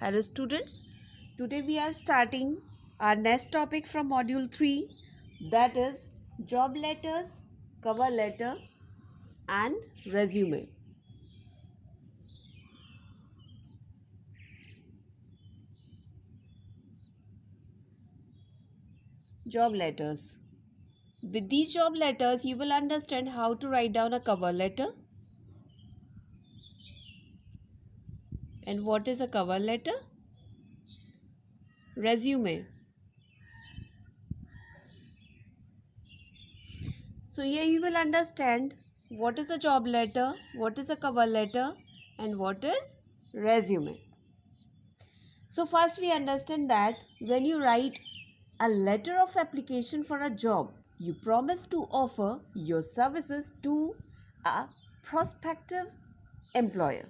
Hello students, today we are starting our next topic from module 3, that is job letters, cover letter and resume. Job letters. With these job letters you will understand how to write down a cover letter. And what is a cover letter? Resume. So here you will understand what is a job letter, what is a cover letter and what is resume. So first we understand that when you write a letter of application for a job, you promise to offer your services to a prospective employer.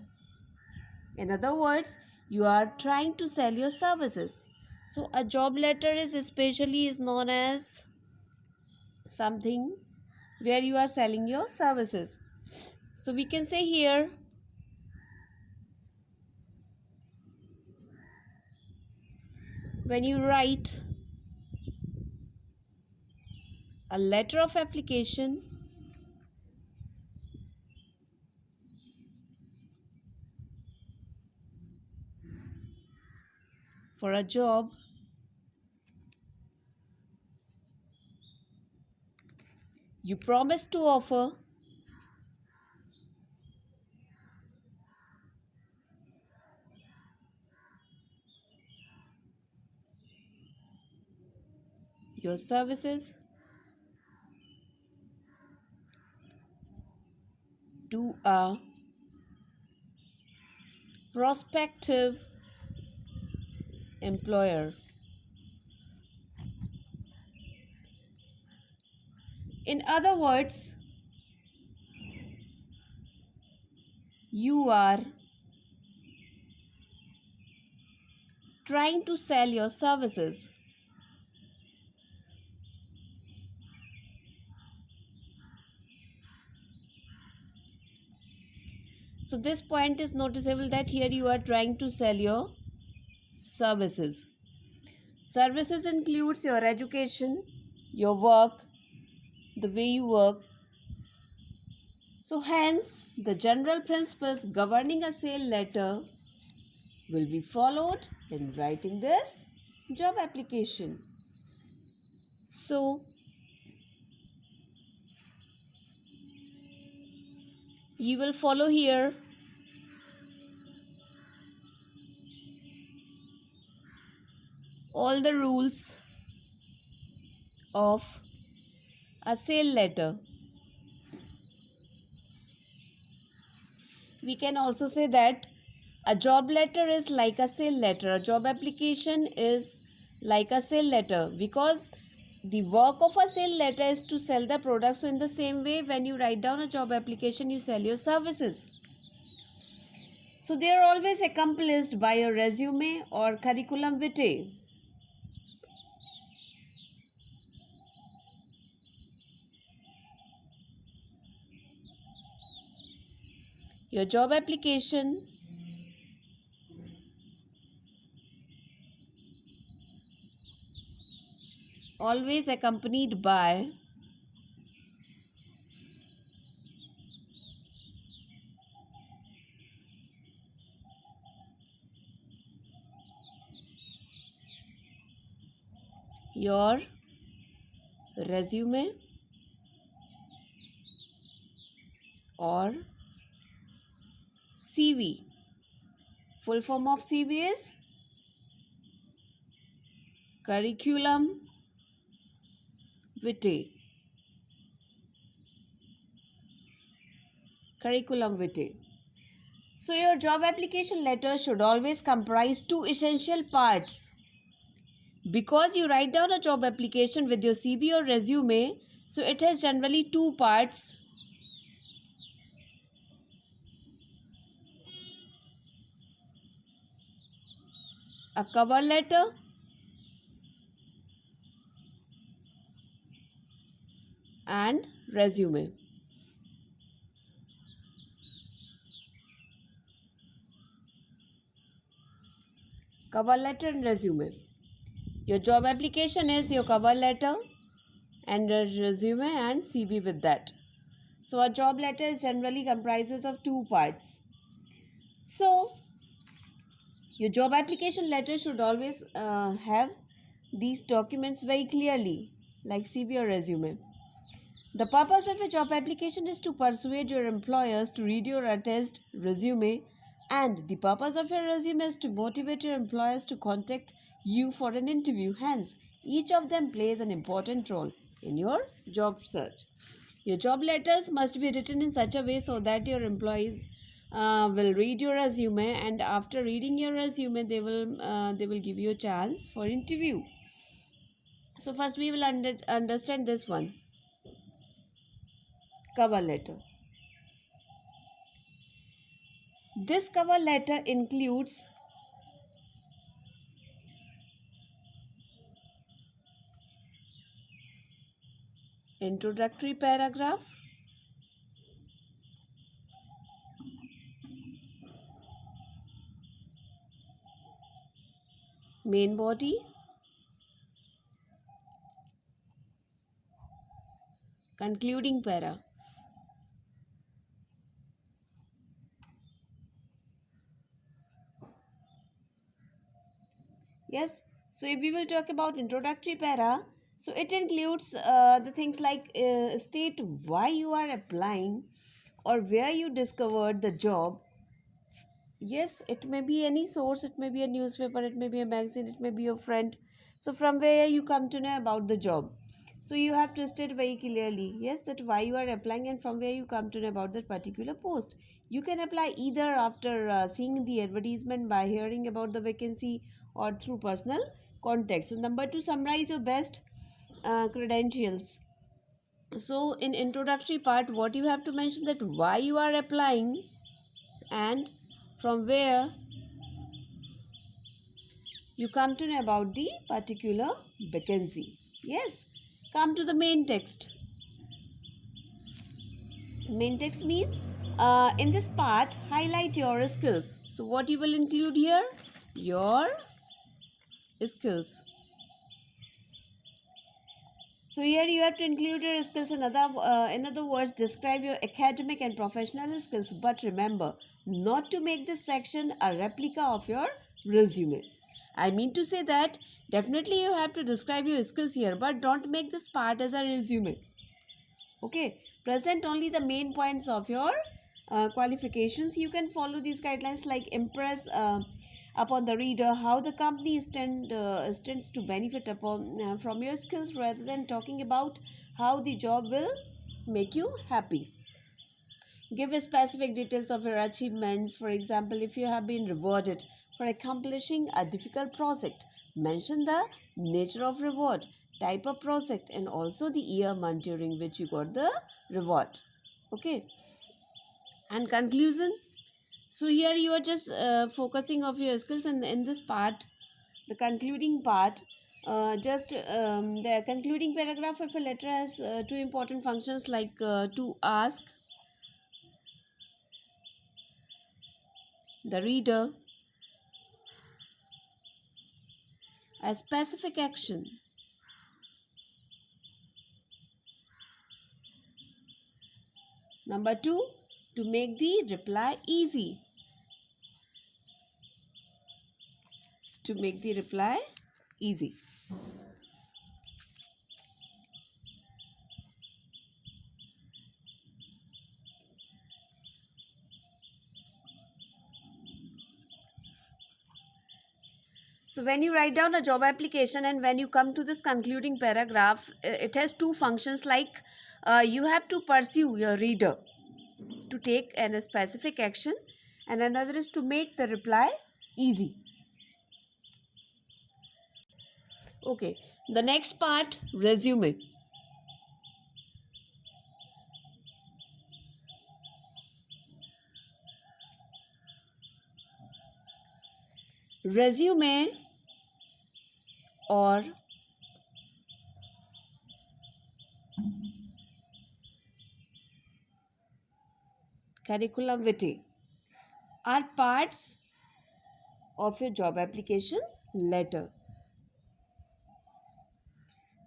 In other words, you are trying to sell your services. So a job letter is especially is known as something where you are selling your services. So we can say here when you write a letter of application for a job, you promise to offer your services to a prospective employer. In other words, you are trying to sell your services. So this point is noticeable that here you are trying to sell your services. Services includes your education, your work, the way you work. So hence, the general principles governing a sale letter will be followed in writing this job application. So you will follow here all the rules of a sale letter. We can also say that a job letter is like a sale letter. A job application is like a sale letter because the work of a sale letter is to sell the product. So in the same way, when you write down a job application, you sell your services. So they are always accomplished by a resume or curriculum vitae. Your job application always accompanied by your resume or CV. Full form of CV is curriculum vitae. Curriculum vitae. So your job application letter should always comprise two essential parts. Because you write down a job application with your CV or resume, so it has generally two parts. A cover letter and resume. cover letter and resume. Your job application is your cover letter and a resume and CV with that. So a job letter generally comprises of two parts. So your job application letter should always have these documents very clearly, like CV or resume. The purpose of a job application is to persuade your employers to read your attached resume, and the purpose of your resume is to motivate your employers to contact you for an interview. Hence, each of them plays an important role in your job search. Your job letters must be written in such a way so that your employees will read your resume, and after reading your resume, they will give you a chance for interview. So first, we will understand this one, cover letter. This cover letter includes introductory paragraph, main body, concluding para. Yes, so if we will talk about introductory para, so it includes the things like state why you are applying or where you discovered the job. Yes, it may be any source, it may be a newspaper, it may be a magazine, it may be your friend. So from where you come to know about the job. So you have to state very clearly, yes, that why you are applying and from where you come to know about that particular post. You can apply either after seeing the advertisement, by hearing about the vacancy, or through personal contact. So number two, summarize your best credentials. So in introductory part, what you have to mention, that why you are applying and from where you come to know about the particular vacancy. Yes, come to the main text. Main text means in this part, highlight your skills. So what you will include here? Your skills. So here you have to include your skills. In other words, describe your academic and professional skills. But remember, not to make this section a replica of your resume. I mean to say that definitely you have to describe your skills here, but don't make this part as a resume. Okay, present only the main points of your qualifications. You can follow these guidelines, like impress upon the reader how the company stands to benefit upon from your skills, rather than talking about how the job will make you happy. Give specific details of your achievements. For example, if you have been rewarded for accomplishing a difficult project, mention the nature of reward, type of project, and also the year month during which you got the reward. Okay. And conclusion. So here you are just focusing of your skills, and in this part, the concluding part, the concluding paragraph of a letter has two important functions, like to ask the reader a specific action. Number two, to make the reply easy. To make the reply easy. So when you write down a job application and when you come to this concluding paragraph, it has two functions, like you have to pursue your reader to take a specific action, and another is to make the reply easy. Okay, the next part, resume. Resume or curriculum vitae are parts of your job application letter.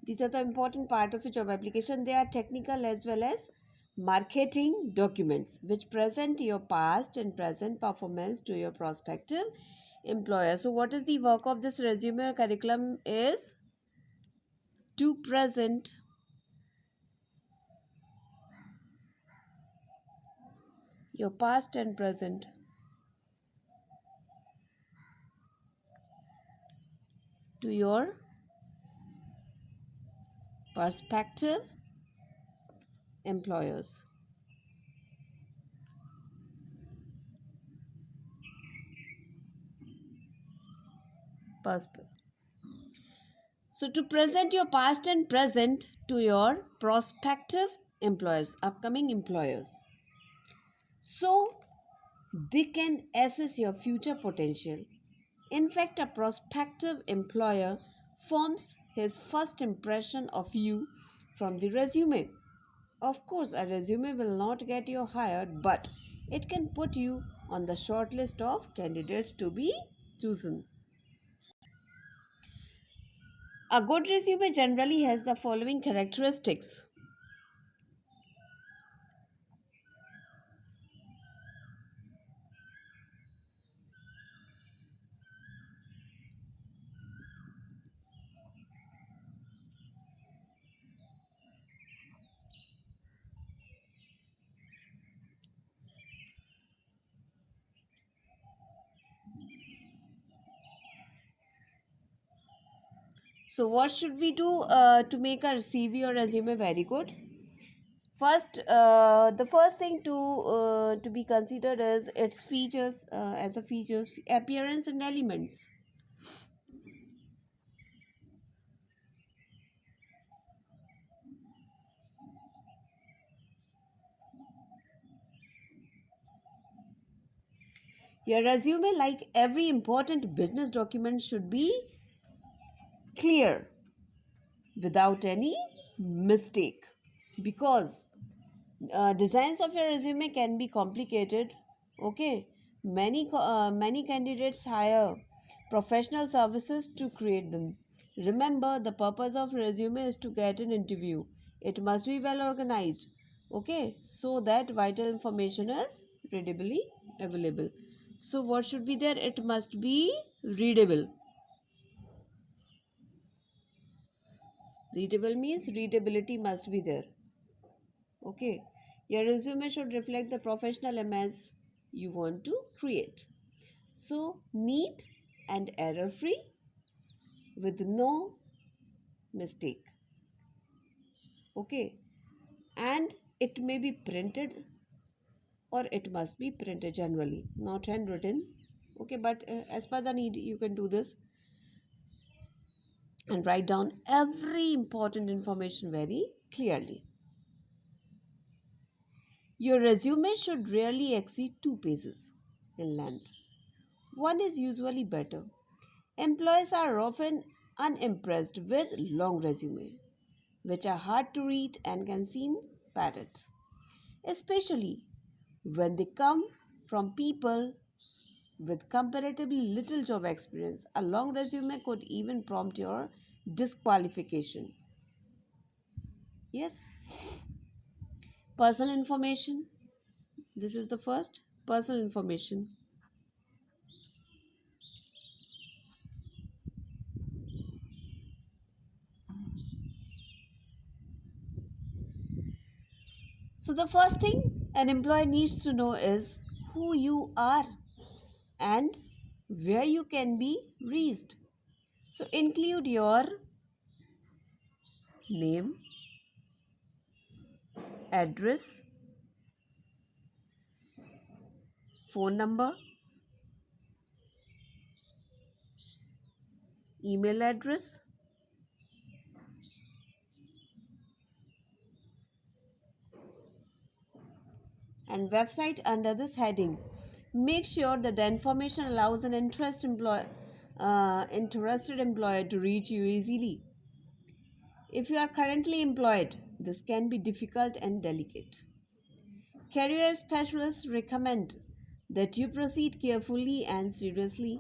These are the important part of your job application. They are technical as well as marketing documents which present your past and present performance to your prospective employer. So what is the work of this resume or curriculum is to present your past and present to your prospective employers. Perspe- So to present your past and present to your prospective employers, upcoming employers. So they can assess your future potential. In fact, a prospective employer forms his first impression of you from the resume. Of course, a resume will not get you hired, but it can put you on the short list of candidates to be chosen. A good resume generally has the following characteristics. So, what should we do to make our CV or resume very good? First, the first thing to be considered is its features, as a features, appearance, and elements. Your resume, like every important business document, should be clear without any mistake, because designs of your resume can be complicated. Okay, many candidates hire professional services to create them. Remember, the purpose of resume is to get an interview. It must be well organized, okay, so that vital information is readily available. So what should be there? It must be readable. Readable means readability must be there. Okay, your resume should reflect the professional image you want to create. So, neat and error free with no mistake. Okay, and it may be printed, or it must be printed generally, not handwritten. Okay, but as per the need, you can do this and write down every important information very clearly. Your resume should rarely exceed 2 pages in length. One is usually better. Employees are often unimpressed with long resume, which are hard to read and can seem padded, especially when they come from people with comparatively little job experience. A long resume could even prompt your disqualification. Yes, personal information. This is the first personal information. So, the first thing an employee needs to know is who you are and where you can be reached. So, include your name, address, phone number, email address, and website under this heading. Make sure that the information allows an interested employer to reach you easily. If you are currently employed, this can be difficult and delicate. Career specialists recommend that you proceed carefully and seriously.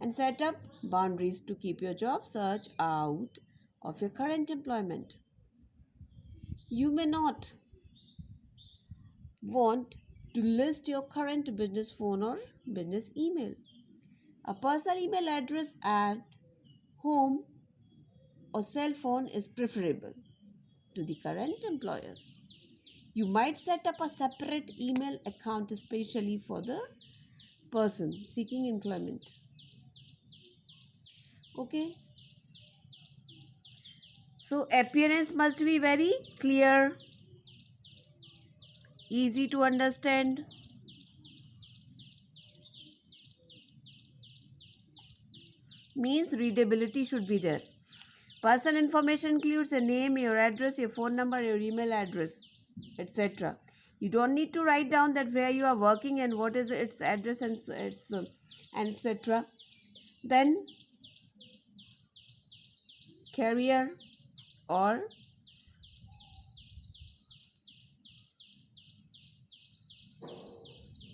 and set up boundaries to keep your job search out of your current employment. You may not want to list your current business phone or business email. A personal email address at home or cell phone is preferable to the current employers. You might set up a separate email account especially for the person seeking employment. Okay, so appearance must be very clear, easy to understand. Means readability should be there. Personal information includes your name, your address, your phone number, your email address, etc. You don't need to write down that where you are working and what is its address and its and etc. Then career or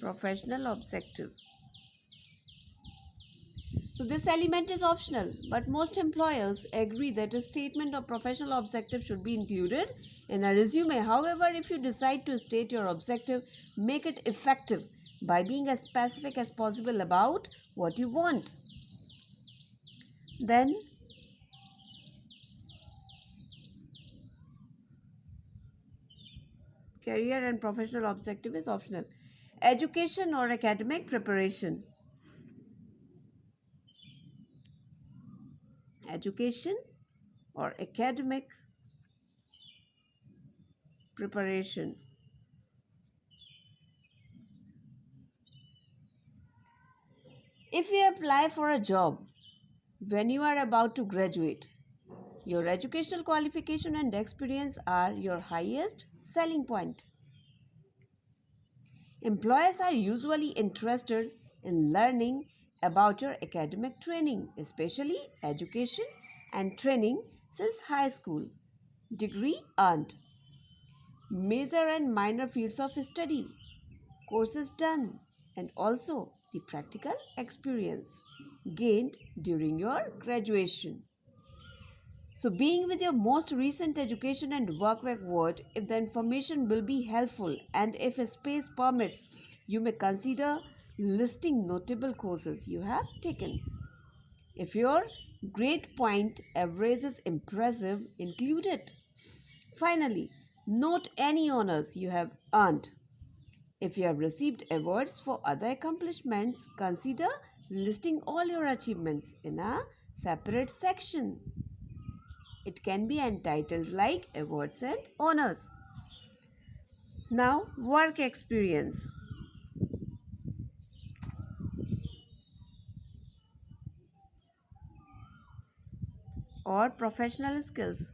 professional objective. So this element is optional, but most employers agree that a statement of professional objective should be included in a resume. However, if you decide to state your objective, make it effective by being as specific as possible about what you want. Then career and professional objective is optional. Education or academic preparation. Education or academic preparation. If you apply for a job when you are about to graduate, your educational qualification and experience are your highest selling point. Employers are usually interested in learning about your academic training, especially education and training since high school, degree earned, major and minor fields of study, courses done, and also the practical experience gained during your graduation. So, being with your most recent education and work record, if the information will be helpful and if a space permits, you may consider listing notable courses you have taken. If your grade point average is impressive, include it. Finally, note any honors you have earned. If you have received awards for other accomplishments, consider listing all your achievements in a separate section. It can be entitled like awards and honors. Now, work experience or professional skills.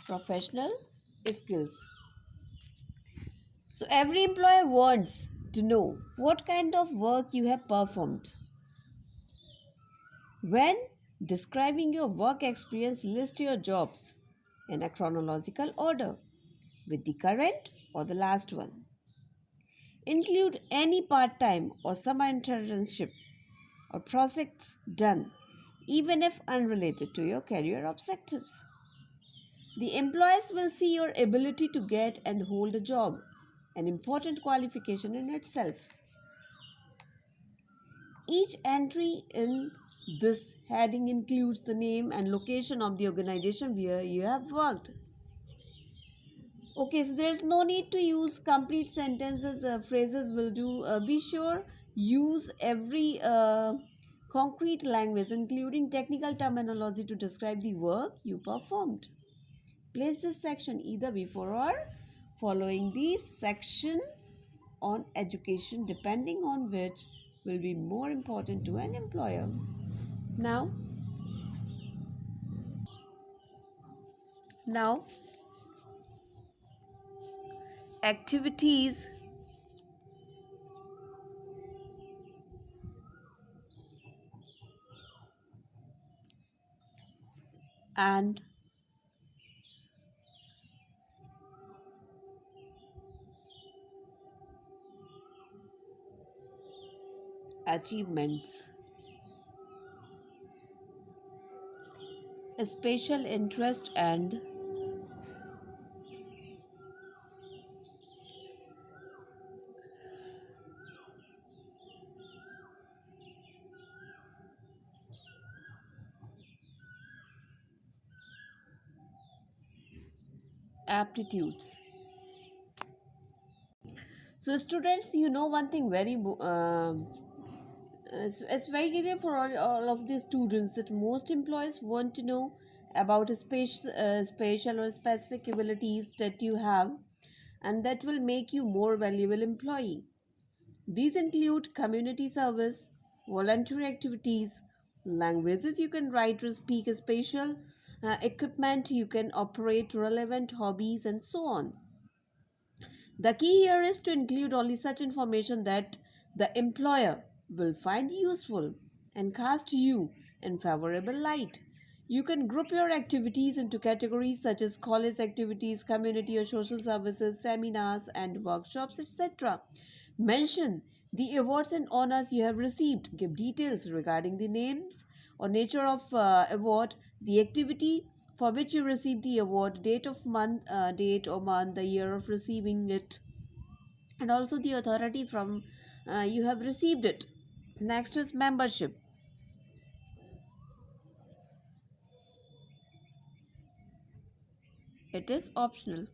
Professional skills. So, every employer wants to know what kind of work you have performed. When describing your work experience, list your jobs in a chronological order with the current or the last one. Include any part time or summer internship or projects done, even if unrelated to your career objectives. The employers will see your ability to get and hold a job, an important qualification in itself. Each entry in this heading includes the name and location of the organization where you have worked. Okay, so there's no need to use complete sentences, phrases will do. Be sure use every concrete language, including technical terminology, to describe the work you performed. Place this section either before or following the section on education, depending on which will be more important to an employer. Now, now activities and achievements. A special interest and aptitudes. So, students, you know one thing it's very clear for all of the students that most employers want to know about a special or specific abilities that you have, and that will make you more valuable employee. These include community service, volunteer activities, languages you can write or speak, spatial equipment you can operate, relevant hobbies, and so on. The key here is to include only such information that the employer will find useful and cast you in favorable light. You can group your activities into categories such as college activities, community or social services, seminars and workshops, etc. Mention the awards and honors you have received. Give details regarding the names or nature of award, the activity for which you received the award, date or month, the year of receiving it, and also the authority from you have received it. Next is membership. It is optional.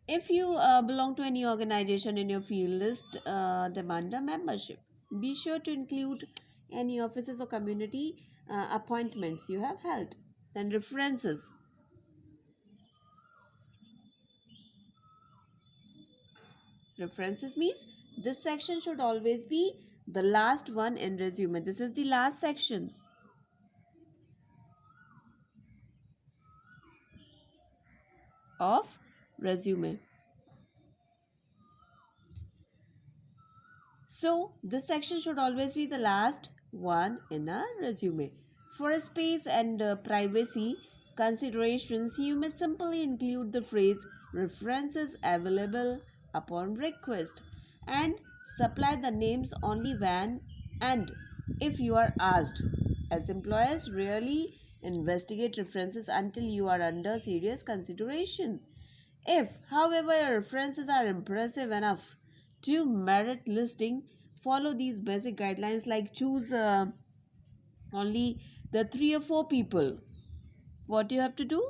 If you belong to any organization in your field, list them under membership. Be sure to include any offices or community appointments you have held. Then references. References means this section should always be the last one in resume. This is the last section of resume. So this section should always be the last one in a resume. For space and privacy considerations, you may simply include the phrase references available upon request and supply the names only when and if you are asked, as employers rarely investigate references until you are under serious consideration. If, however, your references are impressive enough to merit listing, follow these basic guidelines like choose only the 3 or 4 people. What do you have to do?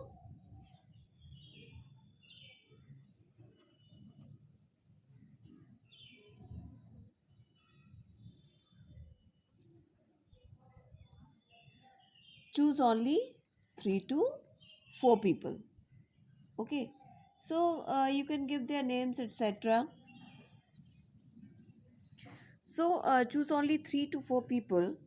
Choose only 3 to 4 people. Okay. So you can give their names, etc. So choose only 3 to 4 people.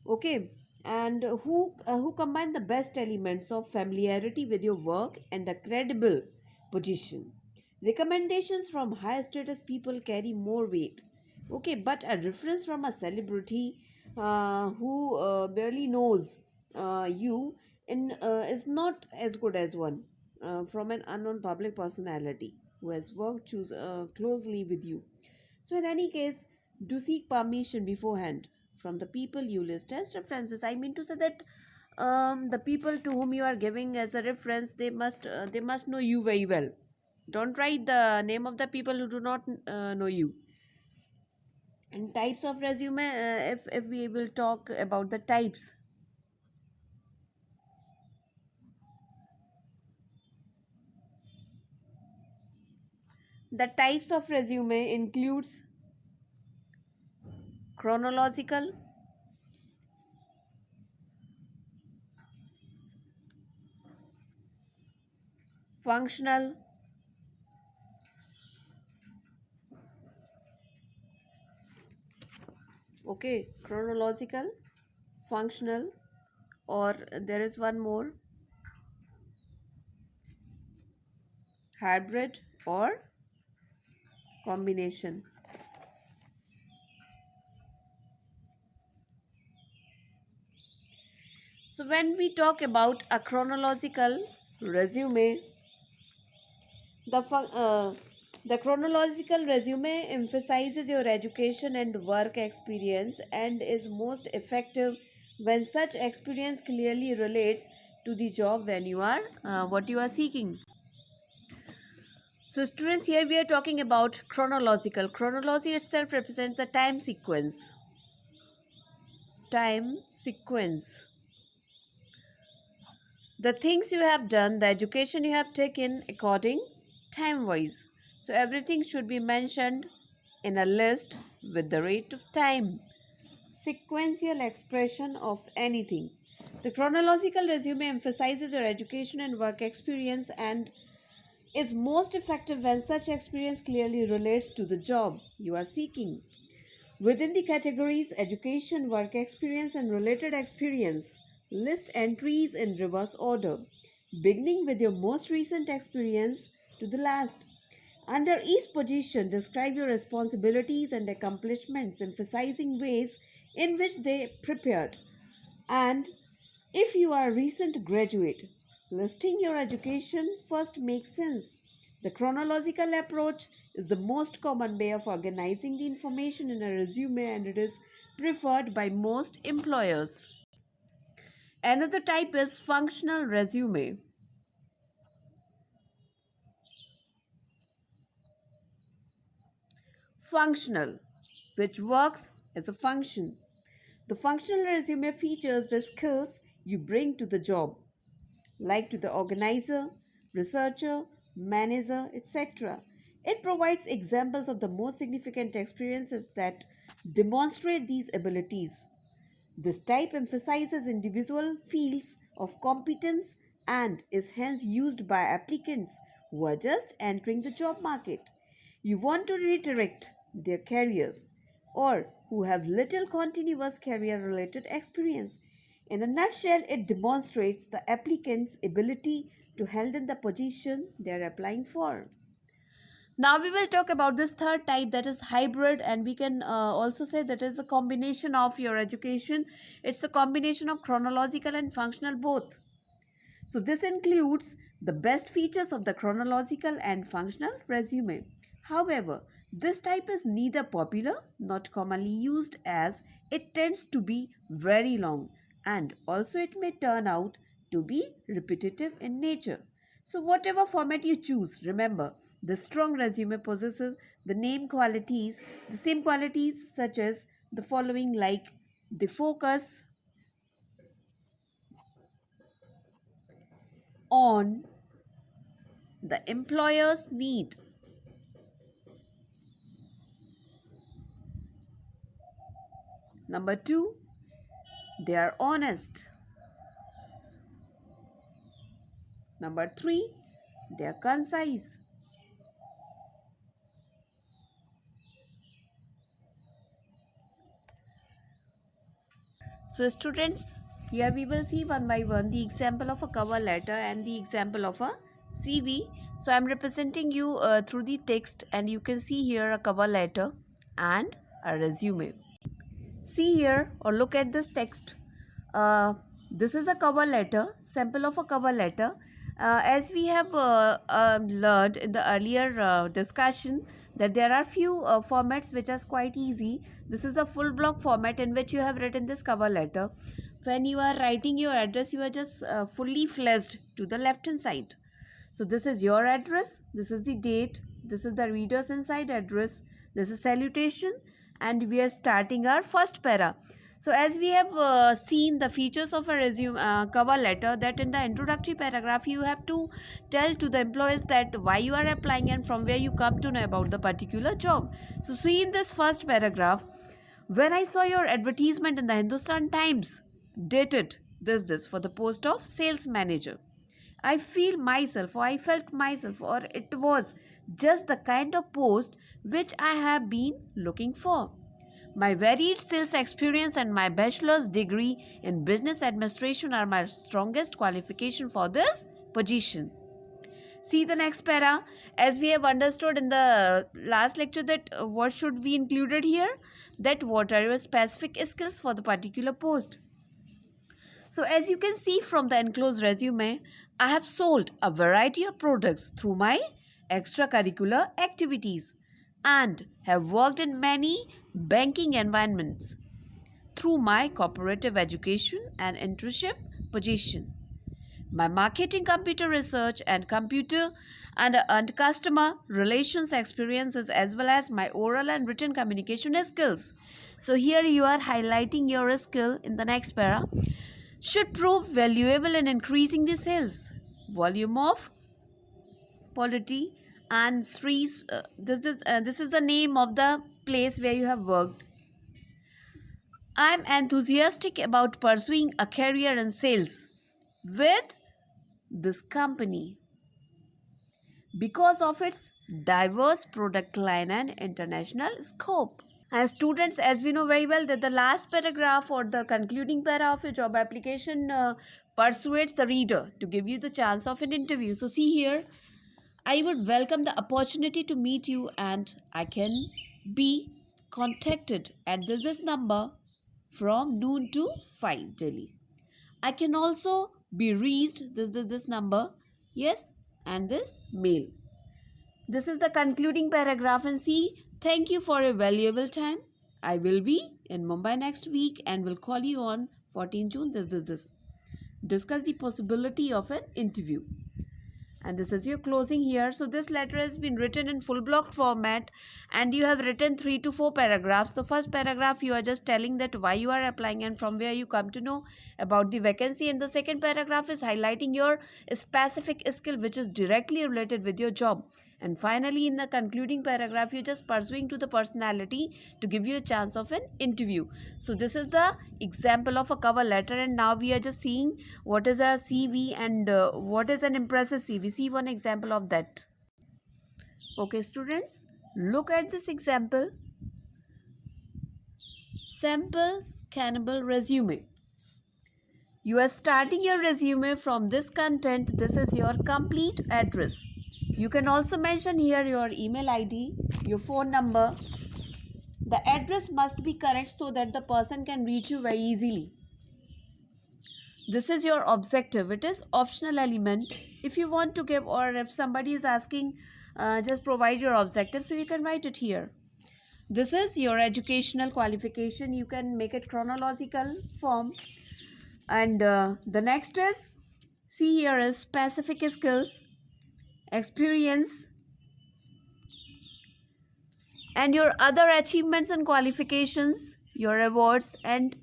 Okay, and who combine the best elements of familiarity with your work and a credible position. Recommendations from high status people carry more weight. Okay, but a reference from a celebrity who barely knows you is not as good as one from an unknown public personality who has worked closely with you. So, in any case, do seek permission beforehand from the people you list as references. I mean to say that the people to whom you are giving as a reference, they must know you very well. Don't write the name of the people who do not know you. And types of resume, if we will talk about the types, the types of resume includes chronological, functional, okay, chronological, functional, or there is one more, hybrid or combination. So when we talk about a chronological resume, the fun- uh, the chronological resume emphasizes your education and work experience and is most effective when such experience clearly relates to the job when you are what you are seeking. So students, here we are talking about chronological. Chronology itself represents the time sequence. Time sequence. The things you have done, the education you have taken according time wise. So everything should be mentioned in a list with the rate of time. Sequential expression of anything. The chronological resume emphasizes your education and work experience and is most effective when such experience clearly relates to the job you are seeking. Within the categories education, work experience, and related experience, list entries in reverse order, beginning with your most recent experience to the last. Under each position, describe your responsibilities and accomplishments, emphasizing ways in which they prepared. And if you are a recent graduate, listing your education first makes sense. The chronological approach is the most common way of organizing the information in a resume and it is preferred by most employers. Another type is functional resume. Functional, which works as a function. The functional resume features the skills you bring to the job, like to the organizer, researcher, manager, etc. It provides examples of the most significant experiences that demonstrate these abilities. This type emphasizes individual fields of competence and is hence used by applicants who are just entering the job market. You want to redirect their careers or who have little continuous career related experience. In a nutshell, it demonstrates the applicant's ability to handle the position they are applying for. Now we will talk about this third type, that is hybrid, and we can also say that is a combination of your education. It's a combination of chronological and functional both. So this includes the best features of the chronological and functional resume. However, this type is neither popular not commonly used as it tends to be very long and also it may turn out to be repetitive in nature. So whatever format you choose, remember the strong resume possesses the same qualities such as the following, like the focus on the employer's need. Number two, they are honest. Number three, they are concise. So, students, here we will see one by one the example of a cover letter and the example of a CV. So, I am representing you through the text, and you can see here a cover letter and a resume. See here or look at this text. This is a cover letter, sample of a cover letter. As we have learned in the earlier discussion, that there are few formats which are quite easy. This is the full block format in which you have written this cover letter. When you are writing your address, you are just fully fleshed to the left hand side. So this is your address, this is the date, this is the reader's inside address, this is salutation, and we are starting our first para. So as we have seen the features of a resume cover letter, that in the introductory paragraph you have to tell to the employees that why you are applying and from where you come to know about the particular job. So see in this first paragraph, when I saw your advertisement in the Hindustan Times, dated this for the post of sales manager, I felt myself, or it was just the kind of post which I have been looking for. My varied sales experience and my bachelor's degree in business administration are my strongest qualification for this position. See the next para. As we have understood in the last lecture that what should be included here, that what are your specific skills for the particular post. So as you can see from the enclosed resume, I have sold a variety of products through my extracurricular activities and have worked in many banking environments through my cooperative education and internship position. My marketing, computer research, and customer relations experiences, as well as my oral and written communication skills. So here you are highlighting your skill in the next para. Should prove valuable in increasing the sales volume of Polity and Sri's. This is the name of the place where you have worked. I'm enthusiastic about pursuing a career in sales with this company because of its diverse product line and international scope. As students, as we know very well, that the last paragraph or the concluding para of a job application persuades the reader to give you the chance of an interview. So see here, I would welcome the opportunity to meet you, and I can be contacted at this number from noon to 5 daily. I can also be reached this number, yes, and this mail. This is the concluding paragraph, and see, thank you for your valuable time. I will be in Mumbai next week and will call you on 14 June this. Discuss the possibility of an interview. And this is your closing here. So this letter has been written in full block format, and you have written 3 to 4 paragraphs. The first paragraph, you are just telling that why you are applying and from where you come to know about the vacancy, and the second paragraph is highlighting your specific skill which is directly related with your job. And finally, in the concluding paragraph, you're just pursuing to the personality to give you a chance of an interview. So this is the example of a cover letter, and now we are just seeing what is a CV and what is an impressive CV. See one example of that. Okay, students, look at this example. Sample scannable resume. You are starting your resume from this content. This is your complete address. You can also mention here your email ID, your phone number. The address must be correct so that the person can reach you very easily. This is your objective. It is optional element. If you want to give, or if somebody is asking, just provide your objective, so you can write it here. This is your educational qualification. You can make it chronological form. And the next is, see here is specific skills, experience, and your other achievements and qualifications, your awards, and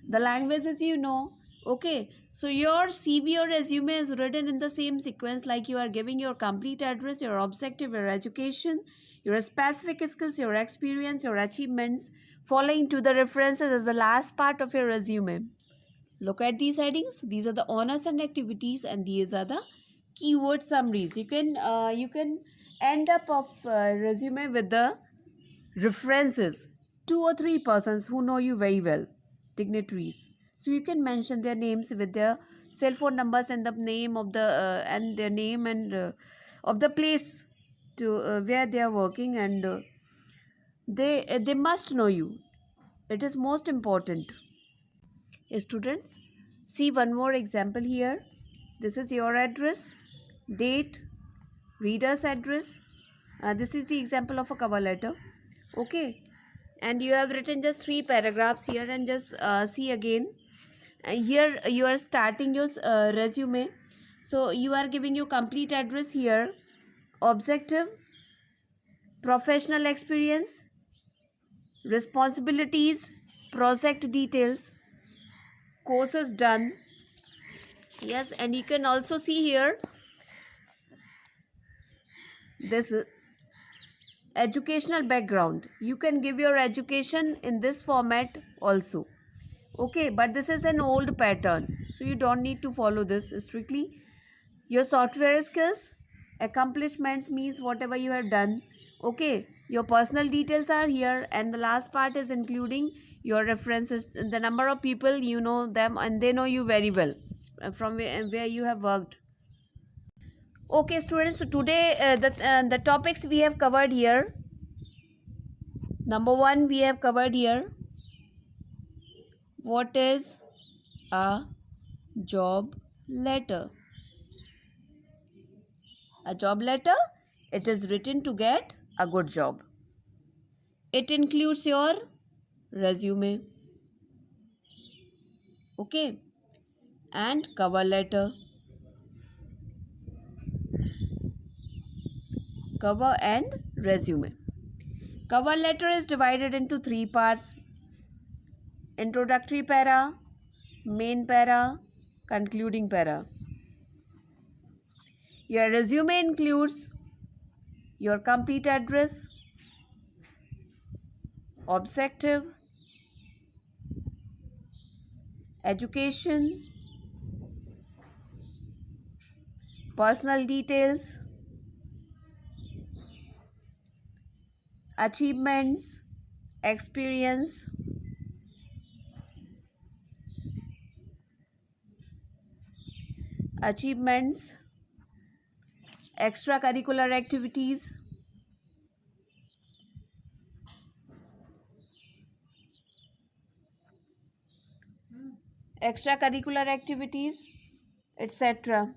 the languages you know. Okay, so your CV or resume is written in the same sequence, like you are giving your complete address, your objective, your education, your specific skills, your experience, your achievements, following to the references as the last part of your resume. Look at these headings. These are the honors and activities, and these are the keyword summaries. You can end up of resume with the references, 2 or 3 persons who know you very well, dignitaries. So you can mention their names with their cell phone numbers and the name of the and their name and of the place to where they are working, and they must know you. It is most important. Students, see one more example here. This is your address, date, reader's address. This is the example of a cover letter. Okay, and you have written just 3 paragraphs here, and just see again. Here you are starting your resume. So you are giving your complete address here, objective, professional experience, responsibilities, project details, courses done. Yes, and you can also see here this educational background. You can give your education in this format also. Okay, but this is an old pattern, so you don't need to follow this strictly. Your software skills, accomplishments means whatever you have done. Okay, your personal details are here, and the last part is including your references, the number of people you know them and they know you very well from where you have worked. Okay, students, so today the topics we have covered here. Number 1, we have covered here what is a job letter. A job letter, it is written to get a good job. It includes your resume, okay, and cover letter. Cover and resume. Cover letter is divided into three parts: introductory para, main para, concluding para. Your resume includes your complete address, objective, education, personal details, achievements, experience, extracurricular activities, etc.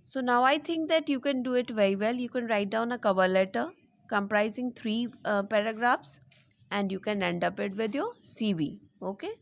So now I think that you can do it very well. You can write down a cover letter comprising three paragraphs, and you can end up it with your CV. Okay.